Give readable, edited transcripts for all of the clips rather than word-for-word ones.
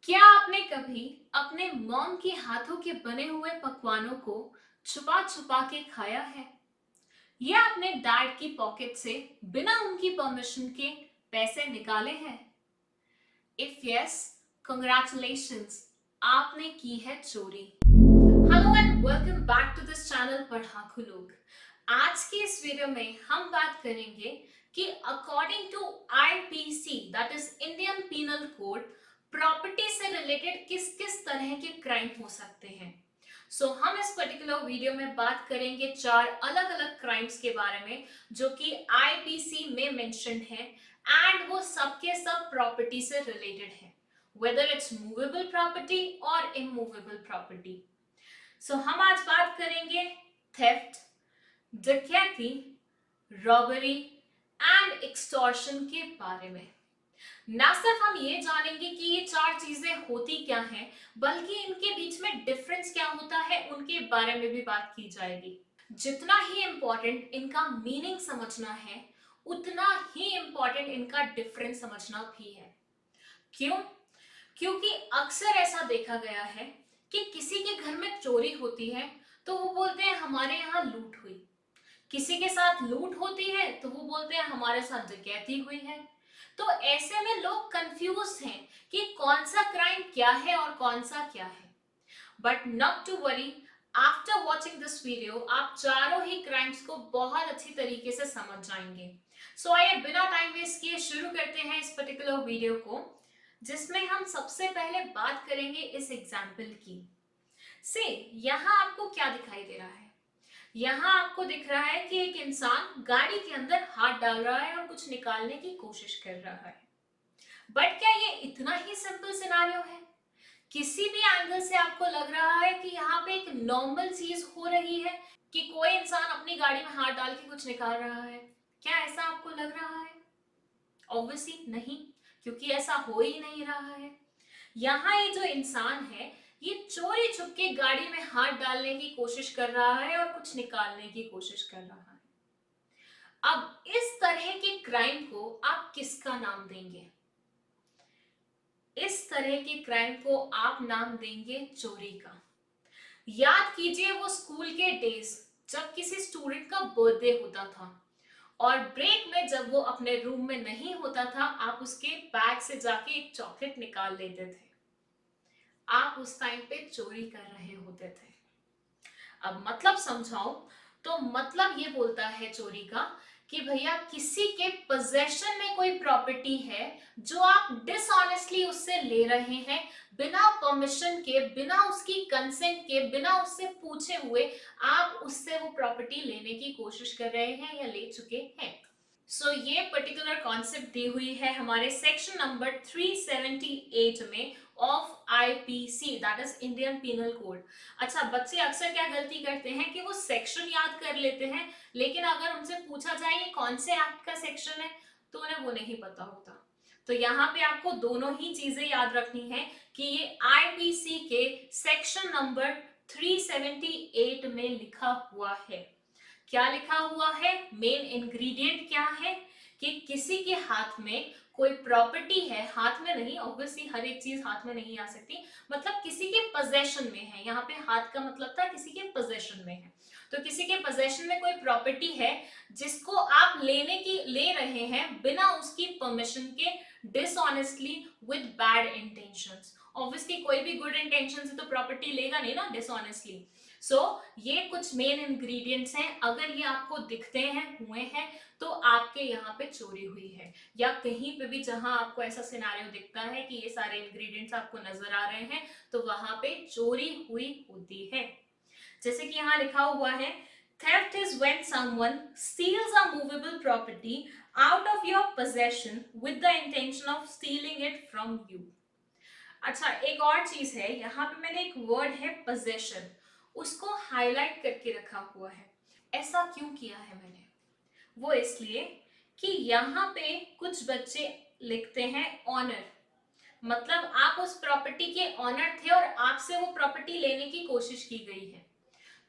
क्या आपने कभी अपने मॉम के हाथों के बने हुए पकवानों को छुपा छुपा के खाया है या अपने डैड की पॉकेट से बिना उनकी परमिशन के पैसे निकाले हैं? इफ यस, कंग्रेचुलेशंस, आपने की है चोरी। Hello and welcome back to this channel Padhaku Log. आज के इस वीडियो में हम बात करेंगे कि according to IPC, that is Indian penal code, property से रिलेटेड किस किस तरह के क्राइम हो सकते हैं। हम इस पर्टिकुलर वीडियो में बात करेंगे चार अलग अलग क्राइम्स के बारे में जो कि आईपीसी में मेंशन्ड है एंड वो सबके सब प्रॉपर्टी से रिलेटेड है, वेदर इट्स मूवेबल प्रॉपर्टी और इमूवेबल प्रॉपर्टी। हम आज बात करेंगे थेफ्ट, डकैती, रॉबरी एंड एक्सटॉर्शन के बारे में। ना सिर्फ हम ये जानेंगे कि ये चार चीजें होती क्या हैं, बल्कि इनके बीच में डिफरेंस क्या होता है उनके बारे में भी बात की जाएगी। जितना ही इम्पोर्टेंट इनका मीनिंग समझना है, उतना ही इम्पोर्टेंट इनका डिफरेंस समझना भी है। क्यों? क्योंकि अक्सर ऐसा देखा गया है कि किसी के घर में चोरी होती है तो वो बोलते हैं हमारे यहाँ लूट हुई, किसी के साथ लूट होती है तो वो बोलते हैं हमारे साथ डकैती हुई है। तो ऐसे में लोग कंफ्यूज हैं कि कौन सा क्राइम क्या है और कौन सा क्या है। But not to worry, after watching this video आप चारों ही क्राइम्स को बहुत अच्छी तरीके से समझ जाएंगे। आइए बिना टाइम वेस्ट किए शुरू करते हैं इस पर्टिकुलर वीडियो को, जिसमें हम सबसे पहले बात करेंगे इस एग्जाम्पल की। से यहाँ आपको क्या दिखाई दे रहा है? यहाँ आपको दिख रहा है कि एक इंसान गाड़ी के अंदर हाथ डाल रहा है और कुछ निकालने की कोशिश कर रहा है। बट क्या ये इतना ही सिंपल सिनारियो है? किसी भी एंगल से आपको लग रहा है कि यहाँ पे एक नॉर्मल चीज हो रही है कि कोई इंसान अपनी गाड़ी में हाथ डाल के कुछ निकाल रहा है? क्या ऐसा आपको लग रहा है? ऑब्वियसली नहीं, क्योंकि ऐसा हो ही नहीं रहा है। यहाँ ये जो इंसान है, ये चोरी छुप के गाड़ी में हाथ डालने की कोशिश कर रहा है और कुछ निकालने की कोशिश कर रहा है। अब इस तरह के क्राइम को आप किसका नाम देंगे? इस तरह के क्राइम को आप नाम देंगे चोरी का। याद कीजिए वो स्कूल के डेज जब किसी स्टूडेंट का बर्थडे होता था और ब्रेक में जब वो अपने रूम में नहीं होता था, आप उसके बैग से जाके एक चॉकलेट निकाल लेते थे। आप उस टाइम पे चोरी कर रहे होते थे। अब मतलब समझाओ तो मतलब ये बोलता है चोरी का कि भैया किसी के पोजेशन में कोई प्रॉपर्टी है जो आप डिसऑनेस्टली उससे ले रहे हैं, बिना परमिशन के, बिना उसकी कंसेंट के, बिना उससे पूछे हुए आप उससे वो प्रॉपर्टी लेने की कोशिश कर रहे हैं या ले चुके हैं। ये पर्टिकुलर कॉन्सेप्ट दी हुई है हमारे सेक्शन नंबर 378 में of IPC, that is Indian penal code. अच्छा, बच्चे अक्सर क्या गलती करते हैं कि वो सेक्शन याद कर लेते हैं, लेकिन अगर उनसे पूछा जाए ये कौन से एक्ट का सेक्शन है तो उन्हें वो नहीं पता होता। तो यहाँ पे आपको दोनों ही चीजें याद रखनी है कि ये आईपीसी के सेक्शन नंबर 378 में लिखा हुआ है। क्या लिखा हुआ है? मेन इंग्रेडिएंट क्या है कि किसी के हाथ में कोई प्रॉपर्टी है, हाथ में नहीं, ऑब्वियसली हर एक चीज हाथ में नहीं आ सकती, मतलब किसी के पोजेशन में है। यहाँ पे हाथ का मतलब था किसी के पोजेशन में है। तो किसी के पोजेशन में कोई प्रॉपर्टी है जिसको आप ले रहे हैं बिना उसकी परमिशन के, dishonestly, with bad intentions. Obviously कोई भी गुड इंटेंशन से तो प्रॉपर्टी लेगा नहीं ना डिसऑनेस्टली। ये कुछ मेन इंग्रेडिएंट्स हैं। अगर ये आपको दिखते हैं, हुए हैं, तो आपके यहाँ पे चोरी हुई है। या कहीं पे भी जहां आपको ऐसा सिनेरियो दिखता है कि ये सारे इंग्रेडिएंट्स आपको नजर आ रहे हैं, तो वहां पे चोरी हुई होती है। जैसे कि यहाँ लिखा हुआ है, theft is when someone steals a movable property out of your possession with the intention of stealing it from you। अच्छा, एक और चीज है, यहाँ पे मैंने एक वर्ड है possession, उसको हाईलाइट करके रखा हुआ है। ऐसा क्यों किया है मैंने? वो इसलिए कि यहाँ पे कुछ बच्चे लिखते हैं ऑनर, मतलब आप उस प्रॉपर्टी के ऑनर थे और आपसे वो प्रॉपर्टी लेने की कोशिश की गई है।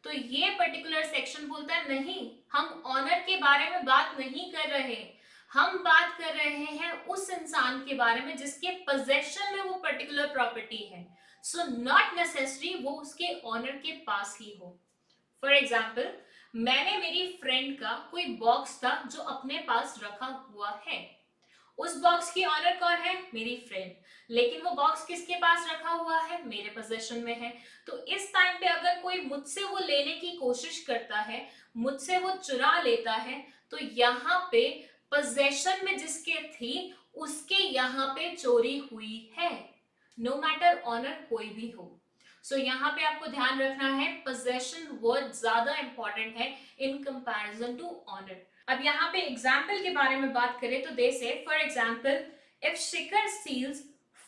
तो ये पर्टिकुलर सेक्शन बोलता है नहीं, हम ऑनर के बारे में बात नहीं कर रहे, हम बात कर रहे हैं उस इंसान के बारे में जिसके पोजेशन में वो पर्टिकुलर प्रॉपर्टी है। सो नॉट नेसेसरी वो उसके ऑनर के पास ही हो। फॉर एग्जाम्पल, मैंने मेरी फ्रेंड का कोई बॉक्स था जो अपने पास रखा हुआ है। उस बॉक्स की ऑनर कौन है? मेरी फ्रेंड। लेकिन वो बॉक्स किसके पास रखा हुआ है? मेरे पोजेशन में है। तो इस टाइम पे अगर कोई मुझसे वो लेने की कोशिश करता है, मुझसे वो चुरा लेता है, तो यहाँ पे पोजेशन में जिसके थी उसके यहाँ पे चोरी हुई है, नो मैटर ऑनर कोई भी हो। सो यहाँ पे आपको ध्यान रखना है पोजेशन वर्ड ज्यादा इंपॉर्टेंट है इन कंपैरिजन टू ऑनर। अब यहाँ पे एग्जाम्पल के बारे में बात करें तो दे से for example, if Shikhar steals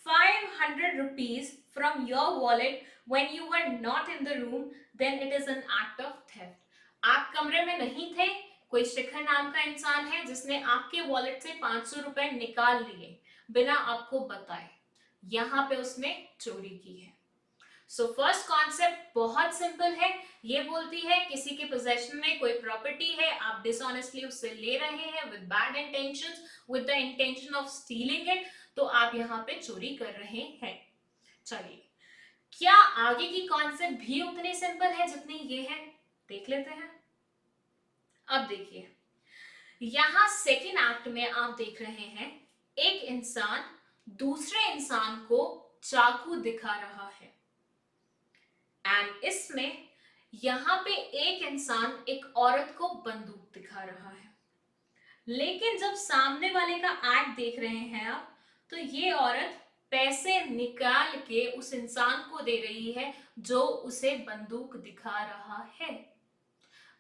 500 rupees from your wallet when you were not in the room, then it is an act of theft. आप कमरे में नहीं थे, कोई शिखर नाम का इंसान है जिसने आपके वॉलेट से 500 रुपए निकाल लिए बिना आपको बताए, यहाँ पे उसने चोरी की है। सो फर्स्ट कॉन्सेप्ट बहुत सिंपल है, ये बोलती है किसी के पोजेशन में कोई प्रॉपर्टी है, आप डिसऑनेस्टली उससे ले रहे हैं with bad intentions, with the intention of stealing it, तो आप यहाँ पे चोरी कर रहे हैं। चलिए, क्या आगे की कॉन्सेप्ट भी उतनी सिंपल है जितनी ये है? देख लेते हैं। अब देखिए, यहां सेकेंड एक्ट में आप देख रहे हैं एक इंसान दूसरे इंसान को चाकू दिखा रहा है, एंड इसमें यहां पे एक इंसान एक औरत को बंदूक दिखा रहा है। लेकिन जब सामने वाले का एक्ट देख रहे हैं आप, तो ये औरत पैसे निकाल के उस इंसान को दे रही है जो उसे बंदूक दिखा रहा है।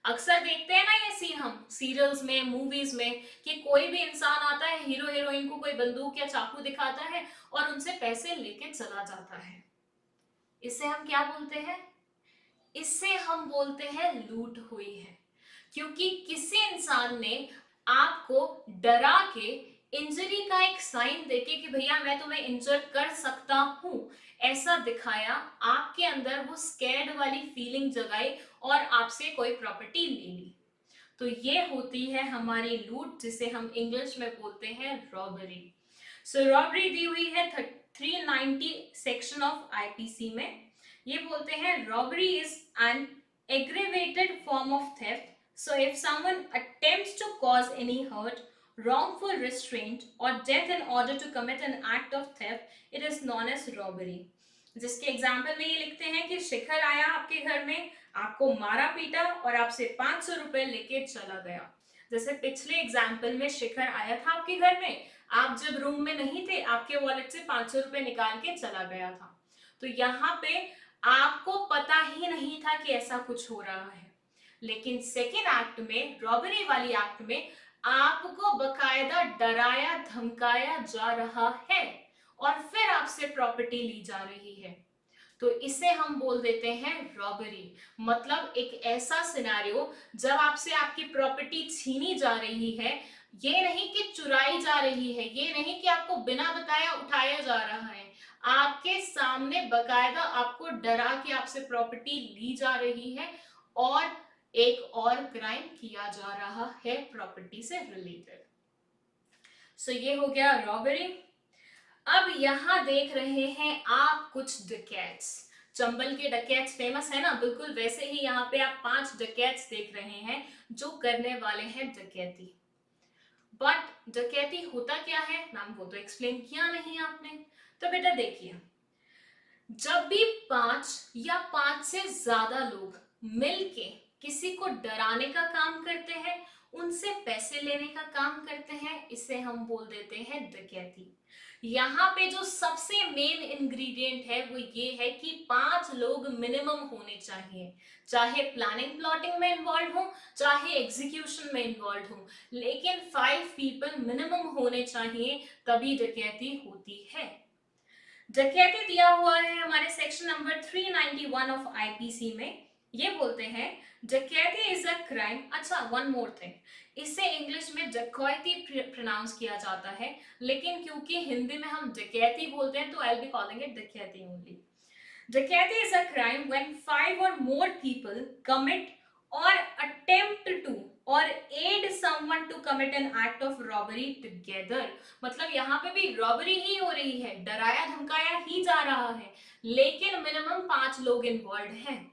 अक्सर देखते हैं ना ये सीन हम सीरियल्स में, मूवीज में, कि कोई भी इंसान आता है, हीरो हीरोइन को कोई बंदूक या चाकू दिखाता है और उनसे पैसे लेके चला जाता है। इसे हम क्या बोलते हैं? इससे हम बोलते हैं लूट हुई है, क्योंकि किसी इंसान ने आपको डरा के इंजरी का एक साइन देके कि भैया मैं तुम्हें इंजर कर सकता हूं, ऐसा दिखाया, आपके अंदर वो स्कैर्ड वाली फीलिंग जगाई और आपसे कोई प्रॉपर्टी ले ली। तो ये होती है हमारी लूट, जिसे हम इंग्लिश में बोलते हैं रॉबरी। सो रॉबरी दी हुई है 390 सेक्शन ऑफ आईपीसी में। ये बोलते हैं robbery is an aggravated form of theft. So if someone attempts to cause any hurt, wrongful restraint or death in order to commit an act of theft, it is known as robbery. जिसके example में ये लिखते हैं कि शिखर आया आपके घर में, आपको मारा पीटा और आपसे 500 रुपए लेके चला गया। जैसे पिछले एग्जाम्पल में शिखर आया था आपके घर में, आप जब रूम में नहीं थे, आपके वॉलेट से 500 रुपए निकाल के चला गया था। तो यहाँ पे आपको पता ही नहीं था कि ऐसा कुछ हो रहा है। लेकिन सेकेंड एक्ट में, रॉबरी वाली एक्ट में, आपको बकायदा डराया धमकाया जा रहा है और फिर आपसे प्रॉपर्टी ली जा रही है। तो इसे हम बोल देते हैं रॉबरी। मतलब एक ऐसा सिनेरियो जब आपसे आपकी प्रॉपर्टी छीनी जा रही है, ये नहीं कि चुराई जा रही है, ये नहीं कि आपको बिना बताया उठाया जा रहा है, आपके सामने बकायदा आपको डरा के आपसे प्रॉपर्टी ली जा रही है और एक और क्राइम किया जा रहा है प्रॉपर्टी से रिलेटेड। सो ये हो गया रॉबरी। अब यहाँ देख रहे हैं आप कुछ डकैट्स। चंबल के डकैट्स फेमस है ना, बिल्कुल वैसे ही यहाँ पे आप 5 डकैट्स देख रहे हैं जो करने वाले हैं डकैती। बट डकैती होता क्या है मैम, वो तो एक्सप्लेन किया नहीं आपने। तो बेटा देखिए, जब भी 5 या 5 से ज्यादा लोग मिलके किसी को डराने का काम करते हैं, उनसे पैसे लेने का काम करते हैं, इसे हम बोल देते हैं डकैती। यहाँ पे जो सबसे मेन इंग्रेडिएंट है वो ये है कि 5 लोग मिनिमम होने चाहिए, चाहे प्लानिंग प्लॉटिंग में इन्वॉल्व हो, चाहे एग्जीक्यूशन में इन्वॉल्व हो, लेकिन 5 पीपल मिनिमम होने चाहिए, तभी डकैती होती है। डकैती दिया हुआ है हमारे सेक्शन नंबर 391 ऑफ आईपीसी में। ये बोलते हैं डकैती इज अ क्राइम। अच्छा, वन मोर थिंग, इसे इंग्लिश में डकैती प्रोनाउंस किया जाता है, लेकिन क्योंकि हिंदी में हम डकैती बोलते हैं तो I will be calling it डकैती ओनली। डकैती is a crime when 5 or more people commit or attempt to और aid someone to commit an act of robbery together, मतलब यहाँ पे भी रॉबरी ही हो रही है, डराया धमकाया ही जा रहा है, लेकिन मिनिमम 5 लोग इन्वॉल्व हैं।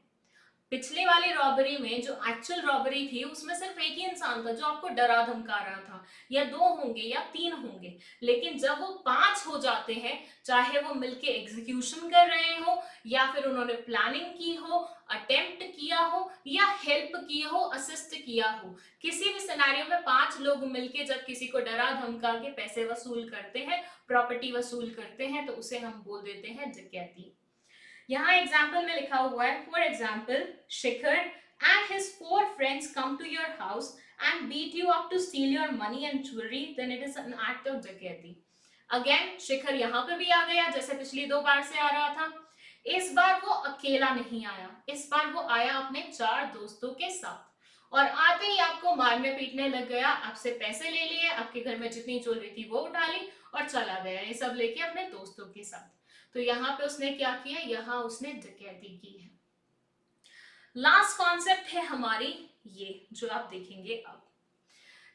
पिछले वाली रॉबरी में जो एक्चुअल रॉबरी थी उसमें सिर्फ एक ही इंसान था जो आपको डरा धमका रहा था, या 2 होंगे या 3 होंगे, लेकिन जब वो 5 हो जाते हैं, चाहे वो मिलके एग्जीक्यूशन कर रहे हो या फिर उन्होंने प्लानिंग की हो, अटेम्प्ट किया हो या हेल्प की हो, असिस्ट किया हो, किसी भी सिनेरियो में 5 लोग मिलके जब किसी को डरा धमका के पैसे वसूल करते हैं, प्रॉपर्टी वसूल करते हैं, तो उसे हम बोल देते हैं डकैती। यहाँ एग्जाम्पल में लिखा हुआ है, for example, Shikhar and his 4 friends come to your house and beat you up to steal your money and jewellery, then it is an act of डकैती। अगेन शिखर यहाँ पे भी आ गया जैसे पिछली 2 बार से आ रहा था। इस बार वो अकेला नहीं आया, इस बार वो आया अपने 4 दोस्तों के साथ, और आते ही आपको मारने पीटने लग गया, आपसे पैसे ले लिए, आपके घर में जितनी ज्वेलरी थी वो उठा ली और चला गया, ये सब लेके अपने दोस्तों के साथ। तो यहाँ पे उसने क्या किया, यहाँ उसने डकैती की है। लास्ट कॉन्सेप्ट है हमारी ये जो आप देखेंगे अब।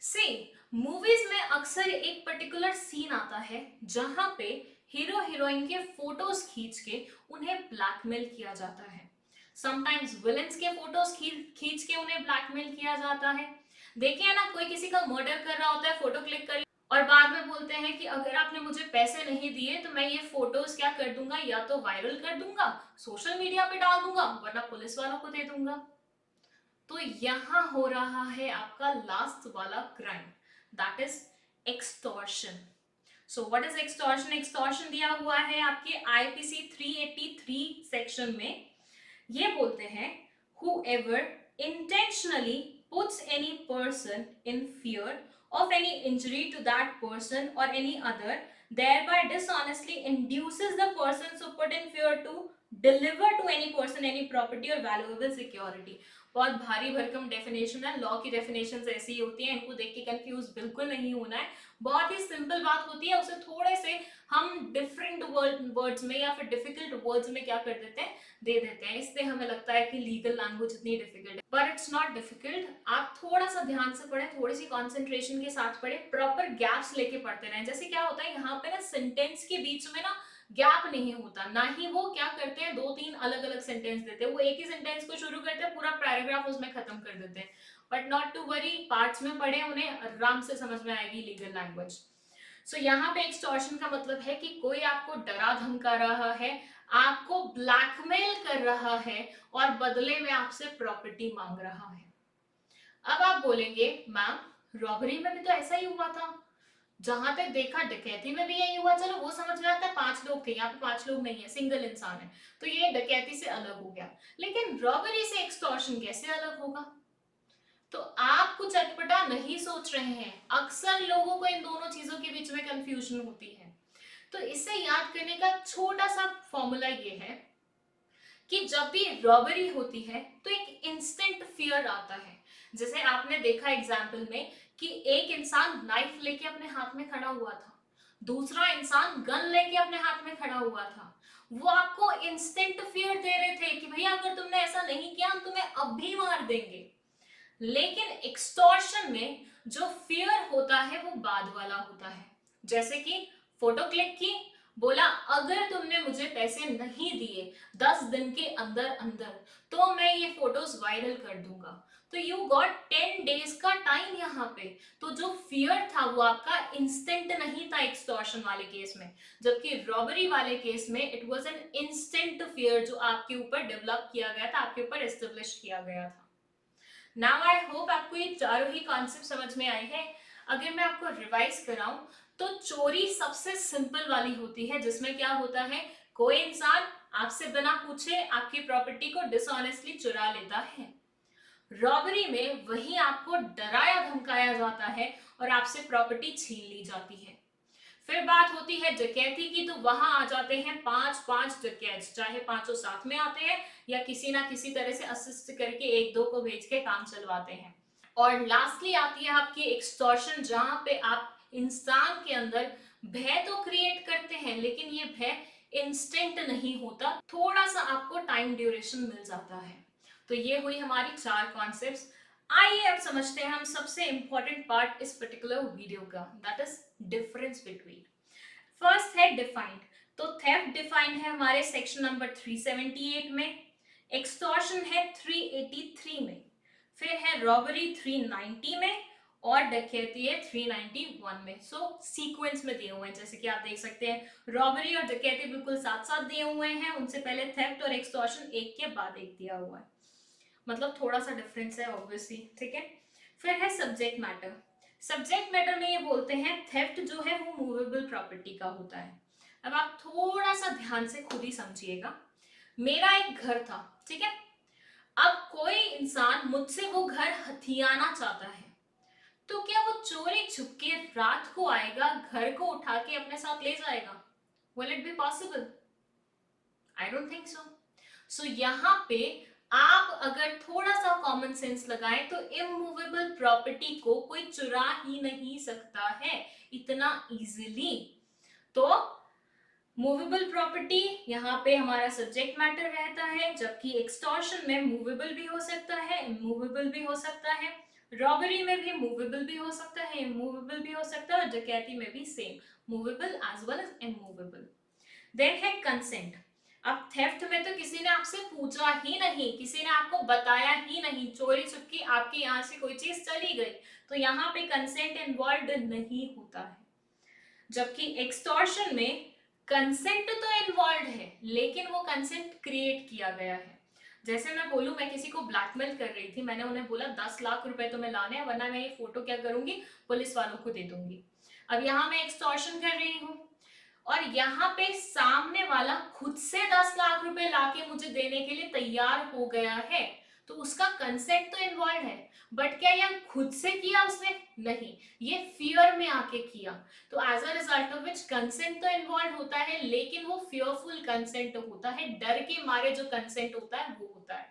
सी, मूवीज में अक्सर एक पर्टिकुलर सीन आता है जहां पे हीरो हीरोइन के फोटोज खींच के उन्हें ब्लैकमेल किया जाता है। समटाइम्स विलेंस के फोटोज खींच के उन्हें ब्लैकमेल किया जाता है। देखिए ना, कोई किसी का मर्डर कर रहा होता है, फोटो क्लिक कर और बाद में बोलते हैं कि अगर आपने मुझे पैसे नहीं दिए तो मैं ये फोटोज क्या कर दूंगा, या तो वायरल कर दूंगा, सोशल मीडिया पे डाल दूंगा, वरना पुलिस वालों को दे दूंगा। तो यहां हो रहा है आपका लास्ट वाला crime, that is extortion. So what is extortion? Extortion दिया हुआ है आपके आईपीसी 383 सेक्शन में। ये बोलते हैं, whoever intentionally puts any person in fear of any injury to that person or any other, thereby dishonestly induces the person so put in fear to deliver to any person any property or valuable security। बहुत भारी भरकम definition है, law की definition ऐसी ही होती है, इनको देख के कंफ्यूज बिल्कुल नहीं होना है। बहुत ही सिंपल बात होती है, उसे थोड़े से हम डिफरेंट वर्ड्स में या फिर डिफिकल्ट वर्ड्स में क्या कर देते हैं, दे देते हैं, इससे हमें लगता है कि लीगल लैंग्वेज इतनी डिफिकल्ट है, पर इट्स नॉट डिफिकल्ट। आप थोड़ा सा ध्यान से पढ़े, थोड़ी सी कॉन्सेंट्रेशन के साथ पढ़े, प्रॉपर गैप्स लेके पढ़ते रहें। जैसे क्या होता है यहाँ पे ना, सेंटेंस के बीच में ना गैप नहीं होता, ना ही वो क्या करते हैं 2-3 अलग अलग सेंटेंस देते हैं, वो एक ही सेंटेंस को शुरू करते हैं, पूरा पैराग्राफ उसमें खत्म कर देते हैं। But not to worry, parts में पढ़े, उन्हें आराम से समझ में आएगी लीगल लैंग्वेज। सो यहाँ पे एक्सटॉर्शन का मतलब है कि कोई आपको डरा धमका रहा है, आपको ब्लैकमेल कर रहा है और बदले में आपसे प्रॉपर्टी मांग रहा है। अब आप बोलेंगे, मैम रॉबरी में भी तो ऐसा ही हुआ था, जहां तक देखा डकैती में भी यही हुआ, चलो वो समझ में आता है, 5 लोग थे, यहाँ पे 5 लोग नहीं है, सिंगल इंसान है, तो ये डकैती से अलग हो गया, लेकिन रॉबरी से एक्सटॉर्शन कैसे अलग होगा? तो आप कुछ अटपटा नहीं सोच रहे हैं, अक्सर लोगों को इन दोनों चीजों के बीच में कंफ्यूजन होती है। तो इसे याद करने का छोटा सा फॉर्मूला ये है कि जब भी रॉबरी होती है तो एक इंस्टेंट फियर आता है। जैसे आपने देखा एग्जाम्पल में कि एक इंसान नाइफ लेके अपने हाथ में खड़ा हुआ था, दूसरा इंसान गन लेके अपने हाथ में खड़ा हुआ था, वो आपको इंस्टेंट फियर दे रहे थे कि भैया अगर तुमने ऐसा नहीं किया हम तुम्हें अब भी मार देंगे। लेकिन एक्सटॉर्शन में जो फियर होता है वो बाद वाला होता है। जैसे कि फोटो क्लिक की, बोला अगर तुमने मुझे पैसे नहीं दिए 10 दिन के अंदर अंदर तो मैं ये फोटोज वायरल कर दूंगा, तो यू गॉट 10 डेज का टाइम यहाँ पे। तो जो फियर था वो आपका इंस्टेंट नहीं था एक्सटॉर्शन वाले केस में, जबकि रॉबरी वाले केस में it was an instant fear जो आपके ऊपर डेवलप किया गया था, आपके ऊपर एस्टेब्लिश किया गया था। नाउ आई होप आपको ये चारों ही कॉन्सेप्ट समझ में आए हैं। अगर मैं आपको रिवाइज कराऊं तो चोरी सबसे सिंपल वाली होती है, जिसमें क्या होता है, कोई इंसान आपसे बिना पूछे आपकी प्रॉपर्टी को डिसऑनेस्टली चुरा लेता है। रॉबरी में वही आपको डराया धमकाया जाता है और आपसे प्रॉपर्टी छीन ली जाती है। फिर बात होती है डकैती की, तो वहां आ जाते हैं 5-5 डकैत, चाहे पांचों साथ में आते हैं या किसी ना किसी तरह से असिस्ट करके एक दो को भेज के काम चलवाते हैं। और लास्टली आती है आपकी एक्सटॉर्शन, जहां पे आप इंसान के अंदर भय तो क्रिएट करते हैं, लेकिन ये भय इंस्टेंट नहीं होता, थोड़ा सा आपको टाइम ड्यूरेशन मिल जाता है। तो ये हुई हमारी 4 कॉन्सेप्ट्स। आइए अब समझते हैं हम सबसे इंपॉर्टेंट पार्ट इस पर्टिकुलर वीडियो का, that is difference between. First है डिफाइंड। तो थेफ्ट डिफाइंड है हमारे सेक्शन नंबर 378 में, एक्सटॉर्शन है 383 में, फिर है रॉबरी 390 में, और डकैती है 391 में। सो सीक्वेंस में दिए हुए हैं, जैसे कि आप देख सकते हैं रॉबरी और डकैती बिल्कुल साथ साथ दिए हुए हैं, उनसे पहले थेफ्ट और एक्सटॉर्शन एक के बाद एक दिया हुआ है, मतलब थोड़ा सा डिफरेंस है ऑब्वियसली, ठीक है। फिर है सब्जेक्ट मैटर। सब्जेक्ट मैटर में ये बोलते हैं थेफ्ट जो है वो मूवेबल प्रॉपर्टी का होता है। अब आप थोड़ा सा ध्यान से खुद ही समझिएगा। मेरा एक घर था, ठीक है। अब कोई इंसान मुझसे वो घर हथियाना चाहता है, तो क्या वो चोरी छुपके रात को आएगा, घर को उठा के अपने साथ ले जाएगा? Will it be possible? I don't think so. So यहाँ पे आप अगर थोड़ा सा कॉमन सेंस लगाएं तो इमूवेबल प्रॉपर्टी को कोई चुरा ही नहीं सकता है इतना इजीली। तो मूवेबल प्रॉपर्टी यहाँ पे हमारा सब्जेक्ट मैटर रहता है, जबकि एक्सटॉर्शन में मूवेबल भी हो सकता है, इमूवेबल भी हो सकता है, रॉबरी में भी मूवेबल भी हो सकता है, इमूवेबल भी हो सकता है, और डकैती में भी same, movable as well as immovable. Then है कंसेंट। अब थेफ्ट में तो किसी ने आपसे पूछा ही नहीं, किसी ने आपको बताया ही नहीं, चोरी छुपकी आपके यहाँ से कोई चीज चली गई, तो यहाँ पे कंसेंट इन्वॉल्व नहीं होता है। जबकि एक्सटॉर्शन में कंसेंट तो इन्वॉल्व है, लेकिन वो कंसेंट क्रिएट किया गया है। जैसे मैं बोलूं, मैं किसी को ब्लैकमेल कर रही थी, मैंने उन्हें बोला 10 लाख रुपए तुम्हें लाने हैं, वरना मैं ये फोटो क्या करूंगी, पुलिस वालों को दे दूंगी। अब यहाँ मैं एक्सटॉर्शन कर रही हूँ, और यहाँ पे सामने वाला खुद से 10 लाख रुपए लाके मुझे देने के लिए तैयार हो गया है, तो उसका कंसेंट तो इन्वॉल्व है। बट क्या यह खुद से किया उसने? नहीं, ये फियर में आके किया। तो as a result of which consent तो इन्वॉल्व होता है, लेकिन वो फियरफुल कंसेंट होता है, डर के मारे जो कंसेंट होता है वो होता है।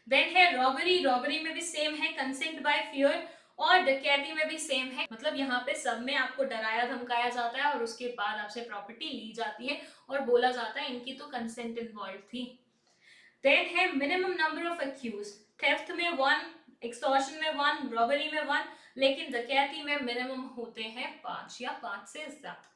देन है रॉबरी। रॉबरी में भी सेम है, कंसेंट बाय फियर, और डकैती में भी सेम है, मतलब यहाँ पे सब में आपको डराया धमकाया जाता है और उसके बाद आपसे प्रॉपर्टी ली जाती है और बोला जाता है इनकी तो कंसेंट इन्वॉल्व थी। देन है minimum number of accused. Theft में 1, एक्सटॉर्शन में 1, रॉबरी में 1, लेकिन डकैती में मिनिमम होते हैं 5 या 5 से ज्यादा।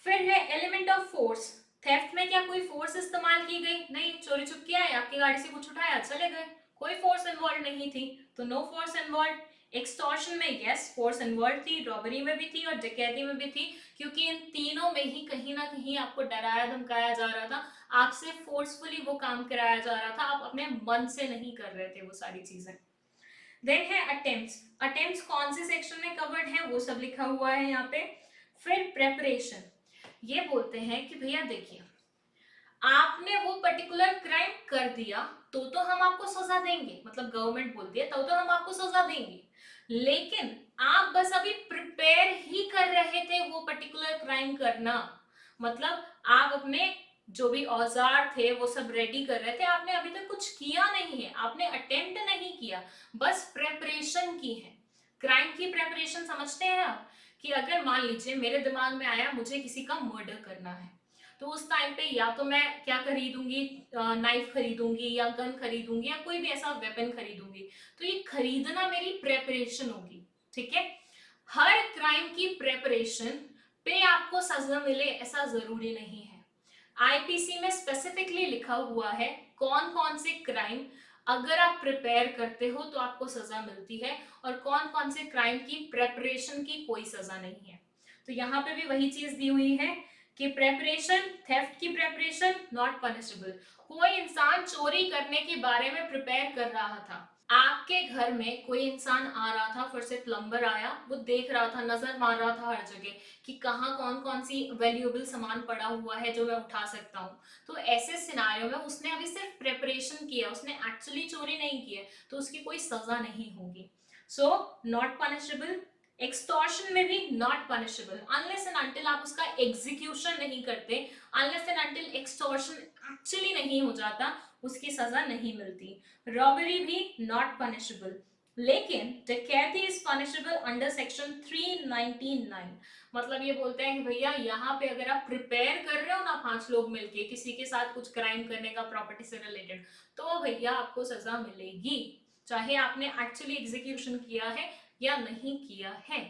फिर है एलिमेंट ऑफ फोर्स। थेफ्ट में क्या कोई फोर्स इस्तेमाल की गई? नहीं, चोरी छुप किया है, आपकी गाड़ी से कुछ उठाया चले गए, कोई फोर्स इन्वॉल्व नहीं थी, तो नो फोर्स इन्वॉल्व। एक्सटॉर्शन में यस फोर्स इन्वॉल्व थी, रॉबरी में भी थी और डकैती में भी थी, क्योंकि इन तीनों में ही कहीं ना कहीं आपको डराया धमकाया जा रहा था, आपसे फोर्सफुली वो काम कराया जा रहा था, आप अपने मन से नहीं कर रहे थे वो सारी चीजें। देन है अटेम्प्ट्स। अटेम्प्ट्स कौन से सेक्शन में कवर्ड है वो सब लिखा हुआ है यहाँ पे। फिर प्रेपरेशन, ये बोलते हैं कि भैया देखिए, आपने वो पर्टिकुलर क्राइम कर दिया तो हम आपको सजा देंगे, मतलब गवर्नमेंट बोलती है तो हम आपको सजा देंगे, लेकिन आप बस अभी प्रिपेयर ही कर रहे थे वो पर्टिकुलर क्राइम करना, मतलब आप अपने जो भी औजार थे वो सब रेडी कर रहे थे, आपने अभी तक कुछ किया नहीं है, आपने अटेम्प्ट नहीं किया, बस प्रेपरेशन की है। क्राइम की प्रेपरेशन समझते हैं आप? कि अगर मान लीजिए मेरे दिमाग में आया मुझे किसी का मर्डर करना है, तो उस टाइम पे या तो मैं क्या खरीदूंगी, नाइफ खरीदूंगी या गन खरीदूंगी या कोई भी ऐसा वेपन खरीदूंगी, तो ये खरीदना मेरी प्रेपरेशन होगी, ठीक है। हर क्राइम की प्रेपरेशन पे आपको सजा मिले ऐसा जरूरी नहीं है। आईपीसी में स्पेसिफिकली लिखा हुआ है कौन कौन से क्राइम अगर आप प्रिपेयर करते हो तो आपको सजा मिलती है, और कौन कौन से क्राइम की प्रेपरेशन की कोई सजा नहीं है। तो यहाँ पे भी वही चीज दी हुई है कि प्रेपरेशन, थेफ्ट की प्रेपरेशन नॉट पनिशेबल। कोई इंसान चोरी करने के बारे में प्रिपेयर कर रहा था, आपके घर में कोई इंसान आ रहा था, फिर से प्लम्बर आया, वो देख रहा था, नजर मार रहा था हर जगह कि कहाँ कौन कौन सी वैल्यूएबल सामान पड़ा हुआ है जो मैं उठा सकता हूँ, तो ऐसे सिनारियो में उसने अभी सिर्फ प्रेपरेशन किया, उसने एक्चुअली चोरी नहीं की है, तो उसकी कोई सजा नहीं होगी। So not punishable. एक्सटॉर्शन में भी not punishable unless and until आप उसका एग्जीक्यूशन नहीं करते, unless and until extortion actually नहीं हो जाता, उसकी सजा नहीं मिलती। रॉबरी भी नॉट पनिशेबल, लेकिन डकैती इज पनिशेबल अंडर सेक्शन 399। मतलब ये बोलते हैं कि भैया यहाँ पे अगर आप प्रिपेयर कर रहे हो ना 5 लोग मिलके किसी के साथ कुछ क्राइम करने का प्रॉपर्टी से रिलेटेड, तो भैया आपको सजा मिलेगी। चाहे आपने एक्चुअली एग्जीक्यूशन किया है या नहीं किया है।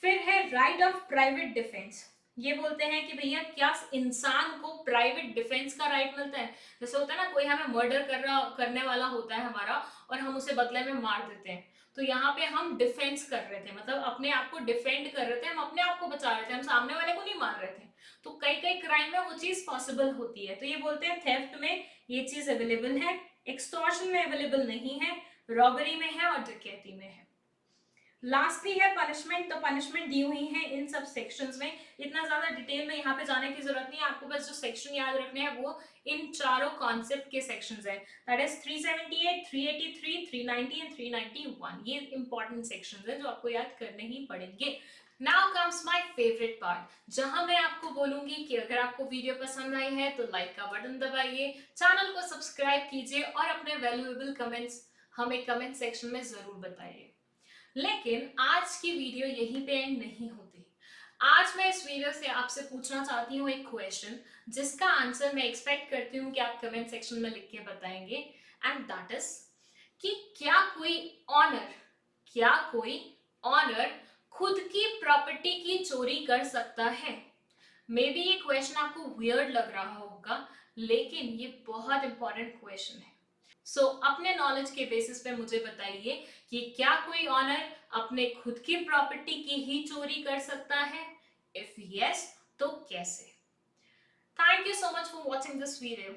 फिर है राइट ऑफ प्राइवेट डिफेंस। ये बोलते हैं कि भैया क्या इंसान को प्राइवेट डिफेंस का राइट मिलता है। जैसे होता है ना, कोई हमें मर्डर करने वाला होता है हमारा, और हम उसे बदले में मार देते हैं, तो यहाँ पे हम डिफेंस कर रहे थे, मतलब अपने आप को डिफेंड कर रहे थे, हम अपने आप को बचा रहे थे, हम सामने वाले को नहीं मार रहे थे। तो कई कई क्राइम में वो चीज पॉसिबल होती है। तो ये बोलते हैं थेफ्ट में ये चीज अवेलेबल है, एक्सटॉर्शन में अवेलेबल नहीं है, रॉबरी में है और डकैती में है। लास्टली है पनिशमेंट। तो पनिशमेंट दी हुई है इन सब सेक्शंस में, इतना ज्यादा डिटेल में यहाँ पे जाने की जरूरत नहीं है, आपको बस जो सेक्शन याद रखने हैं वो इन चारों कॉन्सेप्ट के सेक्शंस हैं, दैट इज 378, 383, 390 एंड 391। ये इंपॉर्टेंट सेक्शंस हैं जो आपको याद करने ही पड़ेंगे। Now comes my favourite part, जहां मैं आपको बोलूंगी कि अगर आपको वीडियो पसंद आई है तो लाइक का बटन दबाइए, चैनल को सब्सक्राइब कीजिए और अपने वैल्यूएबल कमेंट्स हमें कमेंट सेक्शन में जरूर बताइए। लेकिन आज की वीडियो यहीं पे एंड नहीं होती। आज मैं इस वीडियो से आपसे पूछना चाहती हूँ एक क्वेश्चन, जिसका आंसर मैं एक्सपेक्ट करती हूँ कि आप कमेंट सेक्शन में लिख के बताएंगे, एंड दैट इज कि क्या कोई ऑनर खुद की प्रॉपर्टी की चोरी कर सकता है। मे बी ये क्वेश्चन आपको वियर्ड लग रहा होगा, लेकिन ये बहुत इंपॉर्टेंट क्वेश्चन है। अपने नॉलेज के बेसिस पे मुझे बताइए कि क्या कोई ऑनर अपने खुद की प्रॉपर्टी की ही चोरी कर सकता है? इफ यस, तो कैसे? Thank you so much for watching this video.